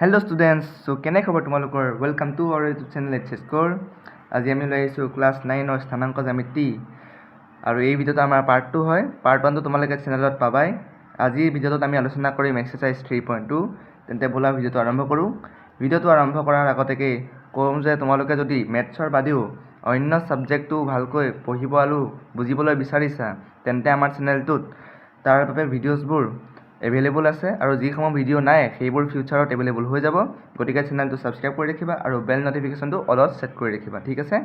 Hello students, so কেনে খবৰ তোমালোকৰ? Welcome to our YouTube channel Let's Score. আজি আমি লৈ আহিছোঁ ক্লাছ 9 ৰ স্থানাংক জ্যামিতি আৰু এই ভিডিঅ'টো আমাৰ পাৰ্ট 2 হয়। পাৰ্ট 1 টো তোমালোকে চেনেলত পাবাই। আজি ভিডিঅ'টোত আমি আলোচনা কৰিম এক্সাৰসাইজ 3.2। তেন্তে বলা ভিডিঅ'টো আৰম্ভ কৰোঁ। ভিডিঅ'টো আৰম্ভ কৰাৰ আগতে কম যে তোমালোকে যদি মেথছৰ বাদেও অন্য সাবজেক্টটো ভালকৈ পঢ়িব আৰু বুজিবলৈ বিচাৰিছা তেন্তে আমাৰ চেনেলটোত তাৰ বাবে ভিডিঅ'ছবোৰ এভেইলেবল আছে আৰু যিসমূহ ভিডিঅ' নাই সেইবোৰ ফিউচাৰত এভেইলেবল হৈ যাব। গতিকে চেনেলটো সাবস্ক্ৰাইব কৰি ৰাখিবা আৰু বেল নটিফিকেশ্যনটো অলত সেট কৰি ৰাখিবা, ঠিক আছে?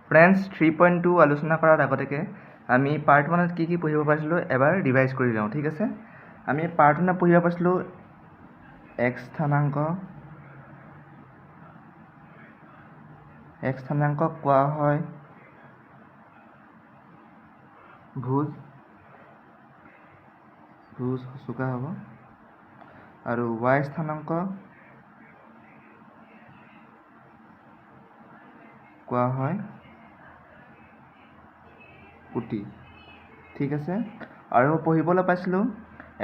ফ্ৰেণ্ডছ 3.2 আলোচনা কৰাৰ আগতে আমি পাৰ্ট 1ত কি পঢ়িব পাৰিছিলোঁ এবাৰ ৰিভাইজ কৰি লওঁ, ঠিক আছে? আমি পাৰ্ট 1ত পঢ়িব পাৰিছিলোঁ x স্থানাংকক কোৱা হয় ভুজ সূচকা হ'ব আৰু y স্থানাংক কোৱা হয় পুটি, ঠিক আছে? আৰু পঢ়িবলৈ পাইছিলোঁ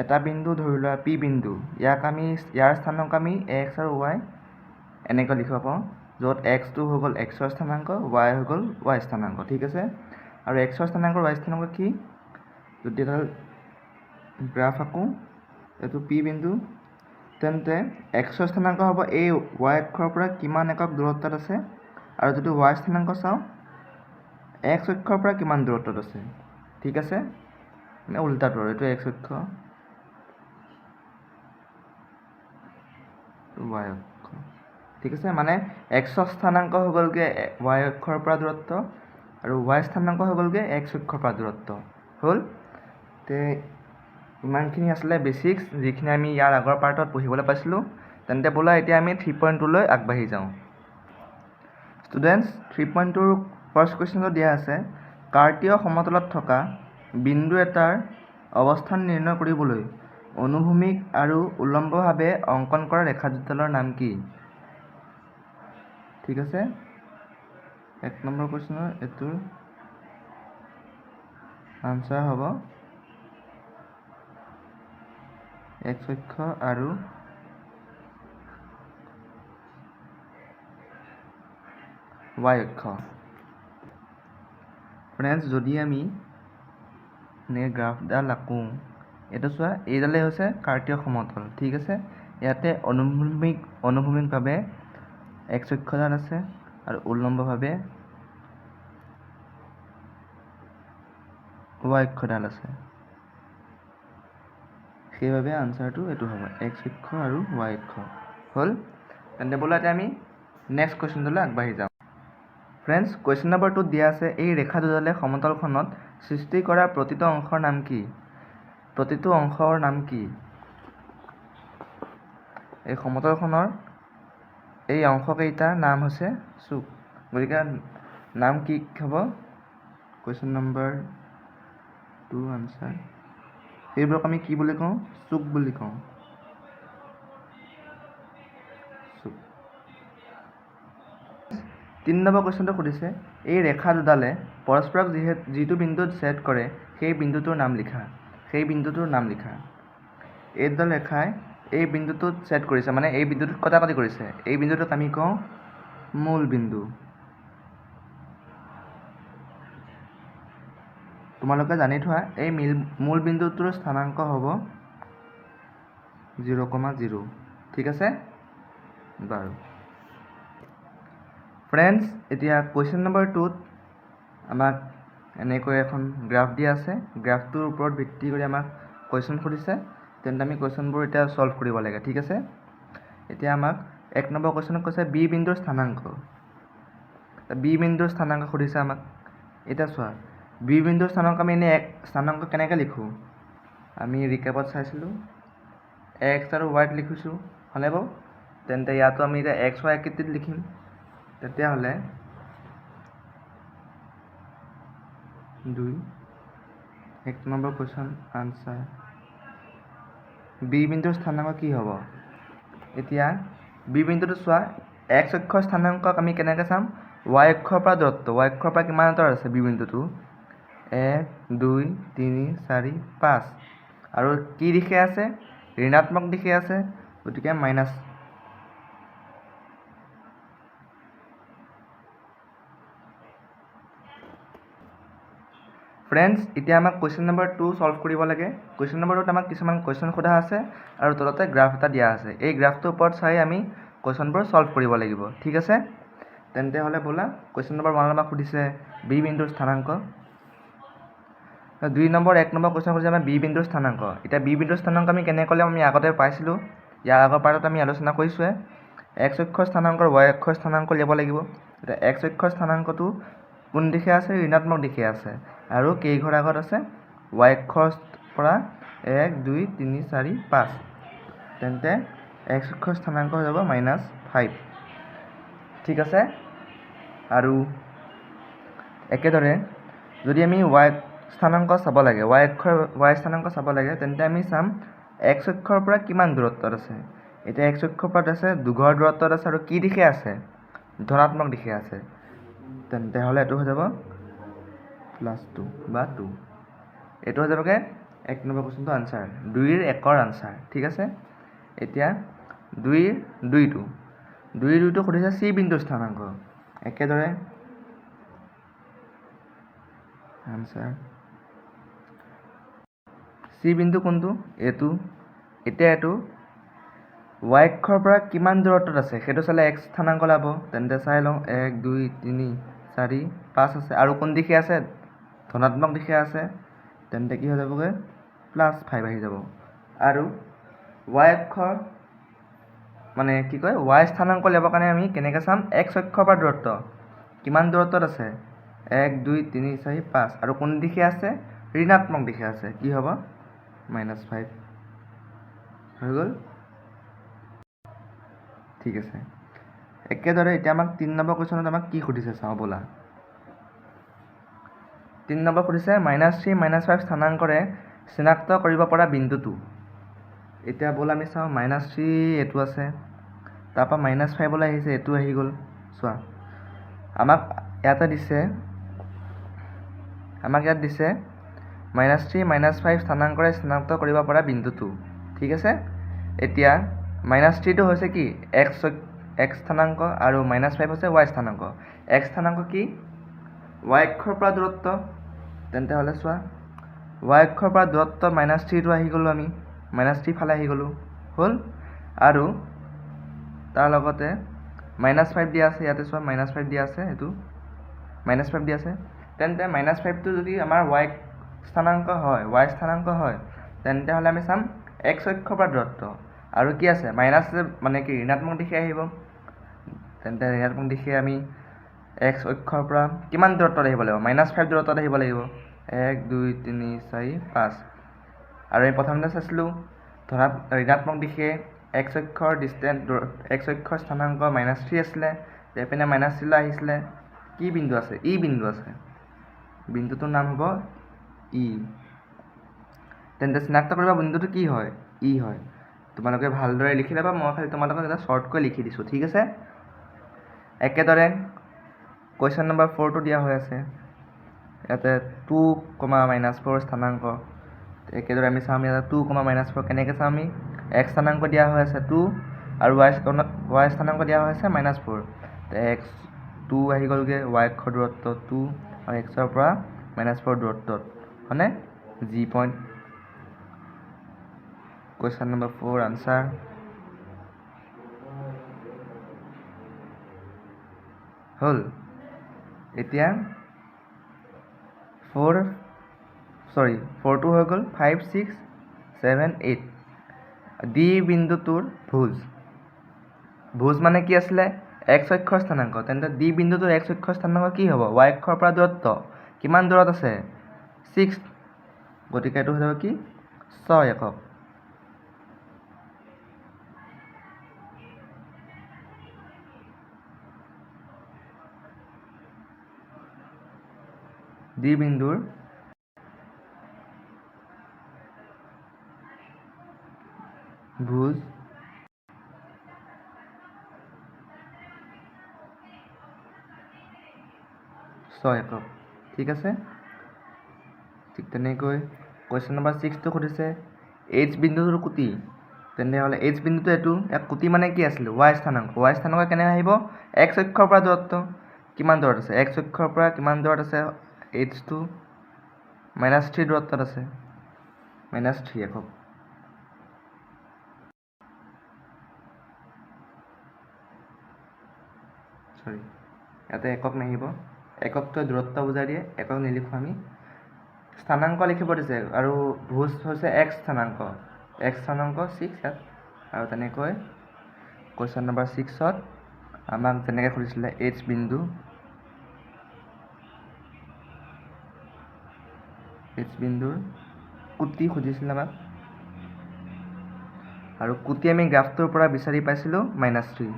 এটা বিন্দু ধৰি লোৱা p বিন্দু, ইয়াৰ স্থানাংক আমি x আৰু y এনেকৈ লিখিব পাৰোঁ, য'ত x টো হৈ গ'ল x ৰ স্থানাংক, y হৈ গ'ল y স্থানাংক, ঠিক আছে? আৰু x ৰ স্থানাংক y স্থানাংক কি? যদি এটা গ্ৰাফ আঁকো, এইটো p বিন্দু, তেন্তে x ৰ স্থানাংক হ'ব এই y অক্ষৰ পৰা কিমান একক দূৰত্বত আছে, আৰু যদি y স্থানাংক চাওঁ x অক্ষৰ পৰা কিমান দূৰত্বত আছে, ঠিক আছে? মানে উল্টাটো, এইটো x অক্ষ, y অক্ষ, ঠিক আছে? মানে x ৰ স্থানাংক হৈ গ'লগে y অক্ষৰ পৰা দূৰত্ব আৰু y স্থানাংক হৈ গ'লগে x অক্ষৰ পৰা দূৰত্ব হ'ল। তে ইমানখিনি আছিলে বেছিক্স, যিখিনি আমি ইয়াৰ আগৰ পাৰ্টত পঢ়িবলৈ পাইছিলোঁ। তেন্তে ব'লা এতিয়া আমি 3.2 লৈ আগবাঢ়ি যাওঁ। ষ্টুডেণ্টছ 3.2ৰ ফাৰ্ষ্ট কুৱেশ্যনটো দিয়া আছে, কাৰ্তীয় সমতলত থকা বিন্দু এটাৰ অৱস্থান নিৰ্ণয় কৰিবলৈ অনুভূমিক আৰু উলম্বভাৱে অংকন কৰা ৰেখা দুডালৰ নাম কি? ঠিক আছে? 1 নম্বৰ কুৱেশ্যনৰ এইটোৰ আনসাৰ হ'ব x অক্ষ আৰু y অক্ষ। ফ্ৰেণ্ডছ যদি আমি এনেকৈ গ্ৰাফডাল আঁকো, এইটো চোৱা, এইডালেই হৈছে কাৰ্তীয় সমতল, ঠিক আছে? ইয়াতে অনুভূমিকভাৱে x অক্ষডাল আছে আৰু উলম্বভাৱে y অক্ষডাল আছে। সেইবাবে আনসাৰটো এইটো হ'ব x অক্ষ আৰু y অক্ষ হ'ল। তেন্তে ব'লা এতিয়া আমি নেক্সট কুৱেশ্যনটোলৈ আগবাঢ়ি যাওঁ। ফ্ৰেণ্ডছ কুৱেশ্যন নম্বৰ 2 দিয়া আছে, এই ৰেখা দুডালে সমতলখনত সৃষ্টি কৰা প্ৰতিটো অংশৰ নাম কি? প্ৰতিটো অংশৰ নাম কি? এই সমতলখনৰ এই অংশকেইটাৰ নাম হৈছে চুক। গতিকে নাম কি হ'ব? কুৱেশ্যন নম্বৰ 2 আনসাৰ, সেইবোৰক আমি কি বুলি কওঁ? চুক বুলি কওঁ। চুক। 3 নম্বৰ কুৱেশ্যনটো সুধিছে, এই ৰেখা দুডালে পৰস্পৰক যিটো বিন্দুত ছেদ কৰে সেই বিন্দুটোৰ নাম লিখা। সেই বিন্দুটোৰ নাম লিখা। এই দুডাল ৰেখাই এই বিন্দুটোত ছেদ কৰিছে, মানে এই বিন্দুটোত কটাকটি কৰিছে। এই বিন্দুটোক আমি কওঁ মূল বিন্দু। তোমালোকে জানি থোৱা, এই মূল বিন্দুটোৰ স্থানাংক হ'ব 0,0, ঠিক আছে? বাৰু ফ্ৰেণ্ডছ এতিয়া কুৱেশ্যন নম্বৰ 2ত আমাক এনেকৈ এখন গ্ৰাফ দিয়া আছে। গ্ৰাফটোৰ ওপৰত ভিত্তি কৰি আমাক কুৱেশ্যন সুধিছে, তেন্তে আমি কুৱেশ্যনবোৰ এতিয়া সলভ কৰিব লাগে, ঠিক আছে? এতিয়া আমাক 1 নম্বৰ কুৱেশ্যনত কৈছে বি বিন্দুৰ স্থানাংক। বি বিন্দুৰ স্থানাংক সুধিছে আমাক। এতিয়া চোৱা, বি বিন্দুৰ স্থানাংক আমি এনে স্থানাংক কেনেকৈ লিখোঁ? আমি ৰিকেপত চাইছিলোঁ, x আৰু y লিখিছোঁ, হয়নে বাৰু? তেন্তে ইয়াতো আমি এতিয়া x y আকৃতিত লিখিম। তেতিয়াহ'লে 2 1 নম্বৰ কুৱেশ্যন আনসাৰ, বি বিন্দুৰ স্থানাংক কি হ'ব? এতিয়া বি বিন্দুটো চোৱা, x অক্ষৰ স্থানাংকক আমি কেনেকৈ চাম? y অক্ষৰ পৰা দূৰত্ব y অক্ষৰ পৰা কিমান আঁতৰত আছে বি বিন্দুটো 1 2 3 4 5 আৰু কি দিশে আছে ঋণাত্মক দিশে আছে গতিকে মাইনাছ ফ্ৰেণ্ডছ এতিয়া আমাক কুৱেশ্যন নম্বৰ 2 সলভ কৰিব লাগে কুৱেশ্যন নম্বৰ 2 আমাক কিছুমান কুৱেশ্যন সোধা আছে আৰু তলতে গ্ৰাফ এটা দিয়া আছে এই গ্ৰাফটোৰ ওপৰত চাই আমি কুৱেশ্যনবোৰ সলভ কৰিব লাগিব ঠিক আছে তেন্তে হলে বলা কুৱেশ্যন নম্বৰ 1 আমাক সুধিছে বি বিন্দুৰ স্থানাংক 2 নম্বৰ 1 নম্বৰ কুৱেশ্যন সুধিছে আমাৰ বি বিন্দুৰ স্থানাংক এটা বি বিন্দুৰ স্থানাংক আমি কেনে কলে আমি আগতে পাইছিলো ইয়াৰ আগৰ পাৰ্টত আমি আলোচনা কৰিছোৱে x অক্ষৰ স্থানাংক y অক্ষৰ স্থানাংক লিখিব লাগিব এটা x অক্ষৰ স্থানাংকটো কোন দিশে আছে ঋণাত্মক দিশে আছে আৰু কেই ঘৰ আগত আছে y অক্ষৰ পৰা 1 2 3 4 5 তেন্তে x অক্ষৰ স্থানাংক হৈ যাব -5 ঠিক আছে আৰু একেদৰে যদি আমি y স্থানাংক চাব লাগে y স্থানাংক চাব লাগে তেন্তে আমি চাম x অক্ষৰ পৰা কিমান দূৰত্বত আছে এতিয়া x অক্ষৰ পৰা আছে দুঘৰ দূৰত্বত আছে আৰু কি দিশে আছে ধনাত্মক দিশে আছে তেন্তে হলে এটো হৈ যাব +2 বা 2 এটো হৈ যাবগে 1 নম্বৰ কোৱেশ্যনটো আনসাৰ 2 এৰ 1 ৰ আনসাৰ ঠিক আছে এতিয়া 2 এৰ 2টো 2 এৰ 2টো সুধিছে c বিন্দুৰ স্থানাংক একেদৰে আনসাৰ c বিন্দু কোনটো এটো এতিয়া এটো y অক্ষৰ পৰা কিমান দূৰত্বত আছে সেইটো চালে x স্থানাংক লাব তেন্তে চাই লওঁ 1 2 3 4 5 আছে আৰু কোন দিশে আছে ধনাত্মক দিশে আছে তেন্তে কি হৈ যাবগে +5 আহি যাব আৰু y অক্ষৰ মানে কি কয় y স্থানাংক লিয়াবৰ কাৰণে আমি কেনেকৈ চাম x অক্ষৰ পৰা দূৰত্ব কিমান দূৰত্বত আছে 1 2 3 4 5 আৰু কোন দিশে আছে ঋণাত্মক দিশে আছে কি হ'ব -5 হৈ গ'ল ঠিক আছে একেদৰে এতিয়া আমাক 3 নম্বৰ কোৱেশ্যনত আমাক কি সুধিছে চাওঁ বলা 3 নম্বৰ সুধিছে -3 -5 স্থানাংকৰে চিনাক্ত কৰিব পৰা বিন্দুটো এতিয়া বল আমি চাওঁ -3 এটো আছে তাৰপা -5 লৈ আহিছে এটো আহি গ'ল চোৱা আমাক ইয়াত দিছে -3 -5 স্থানাংকৰে চিনাক্ত কৰিব পৰা বিন্দুটো ঠিক আছে এতিয়া -3 টো হৈছে কি x স্থানাংক আৰু -5 হৈছে y স্থানাংক x স্থানাংক কি y অক্ষৰ পৰা দূৰত্ব তেন্তে হলে চোৱা y অক্ষৰ পৰা দূৰত্ব -3 টো আহি গলো আমি -3 ফালে আহি গলো হল আৰু তাৰ লগতে -5 দিয়া আছে ইয়াতে চোৱা -5 দিয়া আছে এটো -5 দিয়া আছে তেন্তে -5 টো যদি আমাৰ y স্থানাংক হয় তেন্তে হলে আমি চাম x অক্ষৰ পৰা দূৰত্ব আৰু কি আছে মাইনাস মানে কি ঋণাত্মক দিশে আহিব তেন্তে ঋণাত্মক দিশে আমি x অক্ষৰ পৰা কিমান দূৰত্বত আহিব লাগিব -5 দূৰত্বত আহিব লাগিব 1 2 3 4 5 আৰু এই প্ৰথমতে চাইছিলো ধৰা ঋণাত্মক দিশে x অক্ষৰ ডিসটেন্স x অক্ষৰ স্থানাংক -3 আছিলে এপিনে -3 লৈ আহিছিলে কি বিন্দু আছে ই বিন্দু আছে বিন্দুটোৰ নাম হ'ব ই তেন্তে চিনাক্ত কৰিব বিন্দুটো কি হয় ই হয় তোমালোকে ভালদৰে লিখি লবা মই খালি তোমালোকক এটা শৰ্টকৈ লিখি দিছো ঠিক আছে একেদৰে কোৱেশ্যন নম্বৰ 4 টো দিয়া হৈ আছে ইয়াতে 2, -4 স্থানাংক একেদৰে আমি চাম ইয়াতে 2, -4 কেনেকৈ চাম আমি x স্থানাংক দিয়া হৈ আছে 2 আৰু y স্থানাংক দিয়া হৈ আছে -4 তে x 2 আহি গলগে y অক্ষৰ দূৰত্ব 2 আৰু x ৰ পৰা -4 দূৰত্বত হয়নে g point Question number 4 answer হল এতিয়া 4 টো হৈ গল 5 6 7 8 ডি বিন্দুটোৰ ভুজ মানে কি আছিলে x অক্ষৰ স্থানাংক তেন্তে ডি বিন্দুটোৰ x অক্ষৰ স্থানাংক কি হ'ব y অক্ষৰ পৰা দূৰত্ব কিমান দূৰত আছে 6 গতিকে এটো হৈ যাব কি 6 একক ডি বিন্দুৰ ভুজ 6 একক ঠিক আছে ঠিক তেনেকৈ কুৱেশ্যন নম্বৰ 6টো সুধিছে এইচ বিন্দুটোৰ কুটি তেনেহ'লে এইচ বিন্দুটো এইটো এক কুটি মানে কি আছিলে y স্থানাংক কেনে আহিব x অক্ষৰ পৰা দূৰত্ব কিমান দূৰত আছে x অক্ষৰ পৰা কিমান দূৰত আছে h2 -3 দূৰত্বত আছে -3 একক সৰি ইয়াতে একক নাহিব এককটো দূৰত্ব বুজাই দিয়ে একক নিলিখো আমি স্থানাংক লিখিব দিছে আৰু ভুজ হৈছে x স্থানাংক 6 ইয়াত আৰু তেনেকৈ কুৱেশ্যন নম্বৰ 6ত আমাক যেনেকৈ সুধিছিলে h বিন্দুৰ কুটি সুধিছিলে আমাক আৰু কুটি আমি গ্ৰাফটোৰ পৰা বিচাৰি পাইছিলোঁ -3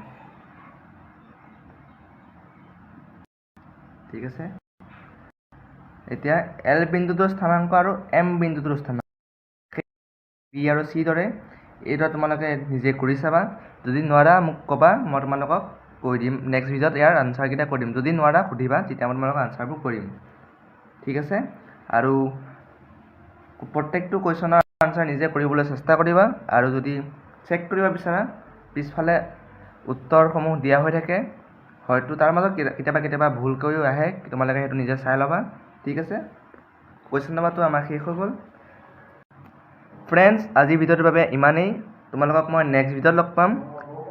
ঠিক আছে এতিয়া L বিন্দুটোৰ স্থানাংক আৰু M বিন্দুটোৰ স্থানাংক B আৰু C দৰে এইটো তোমালোকে নিজে কৰি চাবা যদি নোৱাৰা মোক ক'বা মই তোমালোকক কৈ দিম নেক্সট ভিডিঅ'ত ইয়াৰ আনসাৰকেইটা কৈ দিম যদি নোৱাৰা সুধিবা তেতিয়া মই তোমালোকক আনসাৰবোৰ কৰিম ঠিক আছে আৰু প্ৰত্যেকটো কুৱেশ্যনৰ আনসাৰ নিজে কৰিবলৈ চেষ্টা কৰিবা আৰু যদি চেক কৰিব বিচাৰা পিছফালে উত্তৰসমূহ দিয়া হৈ থাকে হয়তো তাৰ মাজত কেতিয়াবা ভুলকৈও আহে তোমালোকে সেইটো নিজে চাই ল'বা ঠিক আছে কুৱেশ্যন নম্বৰটো আমাৰ শেষ হৈ গ'ল ফ্ৰেণ্ডছ আজি ভিডিঅ'টোৰ বাবে ইমানেই তোমালোকক মই নেক্সট ভিডিঅ'ত লগ পাম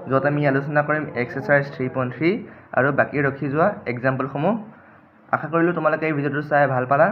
য'ত আমি আলোচনা কৰিম এক্সাৰচাইজ 3.3 আৰু বাকী ৰখি যোৱা এক্সাম্পলসমূহ আশা কৰিলোঁ তোমালোকে এই ভিডিঅ'টো চাই ভাল পালা